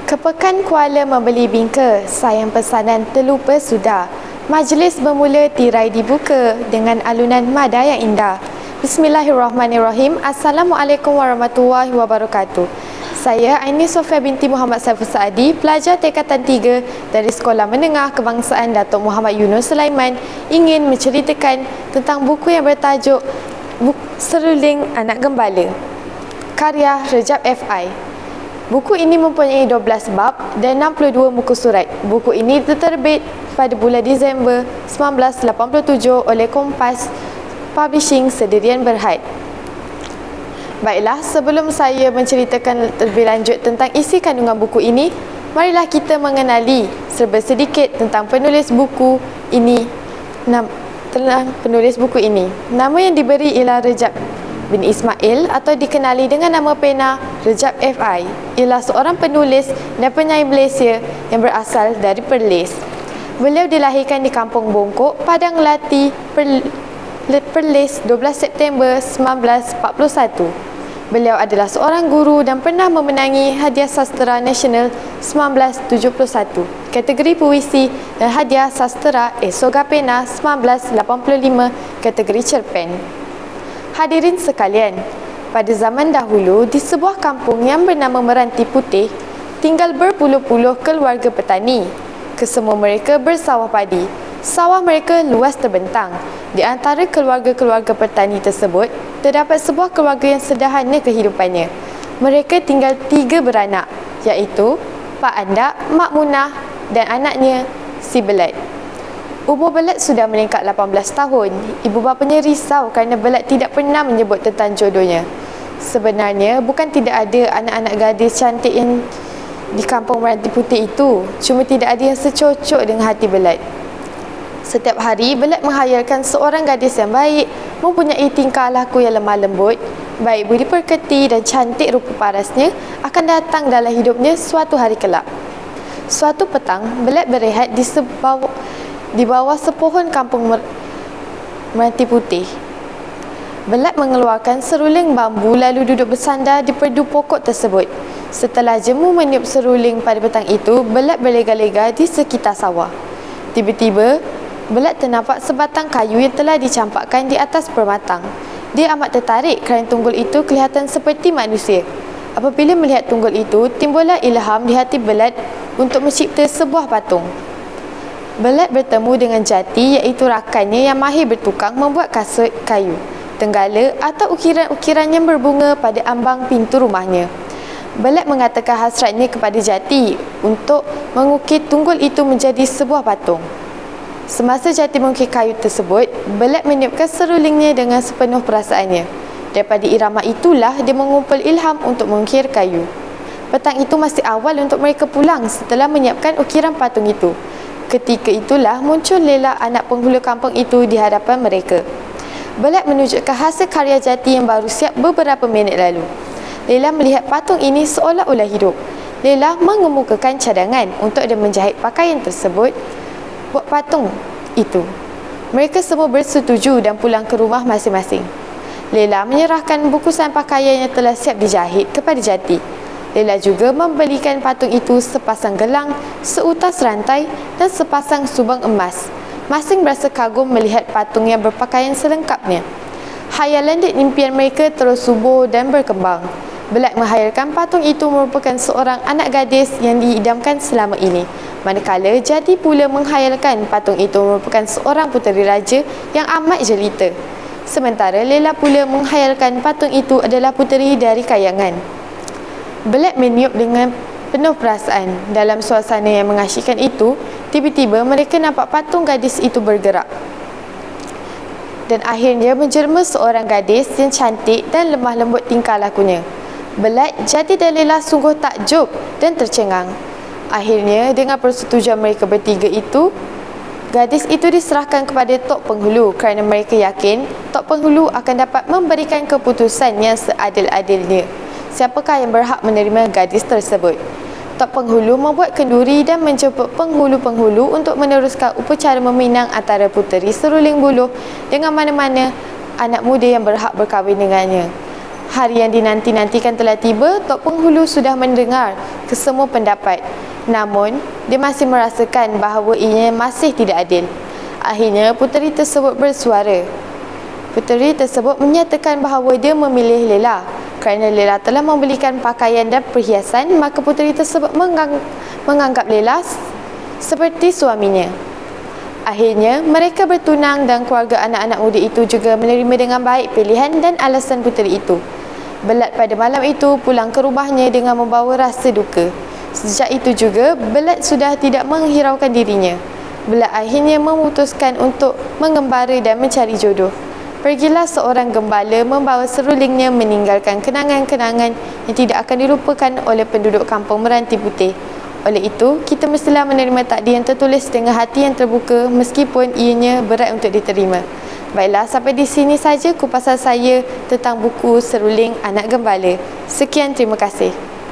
Kepekan Kuala membeli bingka, sayang pesanan terlupa sudah. Majlis bermula tirai dibuka dengan alunan mada yang indah. Bismillahirrahmanirrahim. Assalamualaikum warahmatullahi wabarakatuh. Saya Aini Sofia binti Muhammad Saiful Saadi, pelajar tingkatan 3 dari Sekolah Menengah Kebangsaan Datuk Muhammad Yunus Sulaiman, ingin menceritakan tentang buku yang bertajuk Seruling Anak Gembala, karya Rejab F.I. Buku ini mempunyai 12 bab dan 62 muka surat. Buku ini diterbit pada bulan Disember 1987 oleh Kompas Publishing Sedirian Berhad. Baiklah, sebelum saya menceritakan lebih lanjut tentang isi kandungan buku ini, marilah kita mengenali serba sedikit tentang penulis buku ini. Nama yang diberi ialah Rejab bin Ismail atau dikenali dengan nama pena Rejab F.I. Ialah seorang penulis dan penyair Malaysia yang berasal dari Perlis. Beliau dilahirkan di Kampung Bongkok, Padang Lati, Perlis 12 September 1941. Beliau adalah seorang guru dan pernah memenangi Hadiah Sastera Nasional 1971, kategori puisi, dan Hadiah Sastera Esoga Pena 1985, kategori cerpen. Hadirin sekalian, pada zaman dahulu di sebuah kampung yang bernama Meranti Putih, tinggal berpuluh-puluh keluarga petani. Kesemua mereka bersawah padi. Sawah mereka luas terbentang. Di antara keluarga-keluarga petani tersebut, terdapat sebuah keluarga yang sederhana kehidupannya. Mereka tinggal 3 beranak, iaitu Pak Andak, Mak Munah dan anaknya si Belat. Umur Belat sudah meningkat 18 tahun. Ibu bapanya risau kerana Belat tidak pernah menyebut tentang jodohnya. Sebenarnya bukan tidak ada anak-anak gadis cantik yang di kampung Meranti Putih itu, cuma tidak ada yang secocok dengan hati Belat. Setiap hari Belat menghayalkan seorang gadis yang baik, mempunyai tingkah laku yang lemah lembut, baik budi pekerti dan cantik rupa parasnya akan datang dalam hidupnya suatu hari kelak. Suatu petang, Belat berehat di bawah sepohon kampung Meranti Putih. Belat mengeluarkan seruling bambu lalu duduk bersandar di perdu pokok tersebut. Setelah jemu meniup seruling pada petang itu, Belat berlega-lega di sekitar sawah. Tiba-tiba, Belat ternampak sebatang kayu yang telah dicampakkan di atas permatang. Dia amat tertarik kerana tunggul itu kelihatan seperti manusia. Apabila melihat tunggul itu, timbullah ilham di hati Belat untuk mencipta sebuah patung. Belat bertemu dengan Jati, iaitu rakannya yang mahir bertukang membuat kasut kayu, tenggala atau ukiran-ukiran yang berbunga pada ambang pintu rumahnya. Belat mengatakan hasratnya kepada Jati untuk mengukir tunggul itu menjadi sebuah patung. Semasa Jati mengukir kayu tersebut, Belat meniupkan serulingnya dengan sepenuh perasaannya. Daripada irama itulah dia mengumpul ilham untuk mengukir kayu. Petang itu masih awal untuk mereka pulang setelah menyiapkan ukiran patung itu. Ketika itulah muncul Lela, anak penghulu kampung itu, di hadapan mereka. Belat menunjukkan hasil karya Jati yang baru siap beberapa minit lalu. Lela melihat patung ini seolah-olah hidup. Lela mengemukakan cadangan untuk dia menjahit pakaian tersebut buat patung itu. Mereka semua bersetuju dan pulang ke rumah masing-masing. Lela menyerahkan bungkusan pakaian yang telah siap dijahit kepada Jati. Lela juga membelikan patung itu sepasang gelang, seutas rantai dan sepasang subang emas. Masing berasa kagum melihat patung yang berpakaian selengkapnya. Hayalan dan impian mereka terus subur dan berkembang. Belat menghayalkan patung itu merupakan seorang anak gadis yang diidamkan selama ini. Manakala Jati pula menghayalkan patung itu merupakan seorang puteri raja yang amat jelita. Sementara Lela pula menghayalkan patung itu adalah puteri dari kayangan. Belat meniup dengan penuh perasaan. Dalam suasana yang mengasyikkan itu, tiba-tiba mereka nampak patung gadis itu bergerak. Dan akhirnya menjelma seorang gadis yang cantik dan lemah lembut tingkah lakunya. Belat, Jati dan Lela sungguh takjub dan tercengang. Akhirnya, dengan persetujuan mereka bertiga itu, gadis itu diserahkan kepada Tok Penghulu kerana mereka yakin Tok Penghulu akan dapat memberikan keputusan yang seadil-adilnya. Siapakah yang berhak menerima gadis tersebut? Tok Penghulu membuat kenduri dan menjemput penghulu-penghulu untuk meneruskan upacara meminang antara puteri seruling buluh dengan mana-mana anak muda yang berhak berkahwin dengannya. Hari yang dinanti-nantikan telah tiba. Tok Penghulu sudah mendengar kesemua pendapat. Namun, dia masih merasakan bahawa ianya masih tidak adil. Akhirnya, puteri tersebut bersuara. Puteri tersebut menyatakan bahawa dia memilih Lela. Kerana Lela telah membelikan pakaian dan perhiasan, maka puteri tersebut menganggap Lela seperti suaminya. Akhirnya, mereka bertunang dan keluarga anak-anak muda itu juga menerima dengan baik pilihan dan alasan puteri itu. Belat pada malam itu pulang ke rumahnya dengan membawa rasa duka. Sejak itu juga, Belat sudah tidak menghiraukan dirinya. Belat akhirnya memutuskan untuk mengembara dan mencari jodoh. Pergilah seorang gembala membawa serulingnya meninggalkan kenangan-kenangan yang tidak akan dilupakan oleh penduduk kampung Meranti Putih. Oleh itu, kita mestilah menerima takdir yang tertulis dengan hati yang terbuka meskipun ianya berat untuk diterima. Baiklah, sampai di sini saja kupasan saya tentang buku Seruling Anak Gembala. Sekian, terima kasih.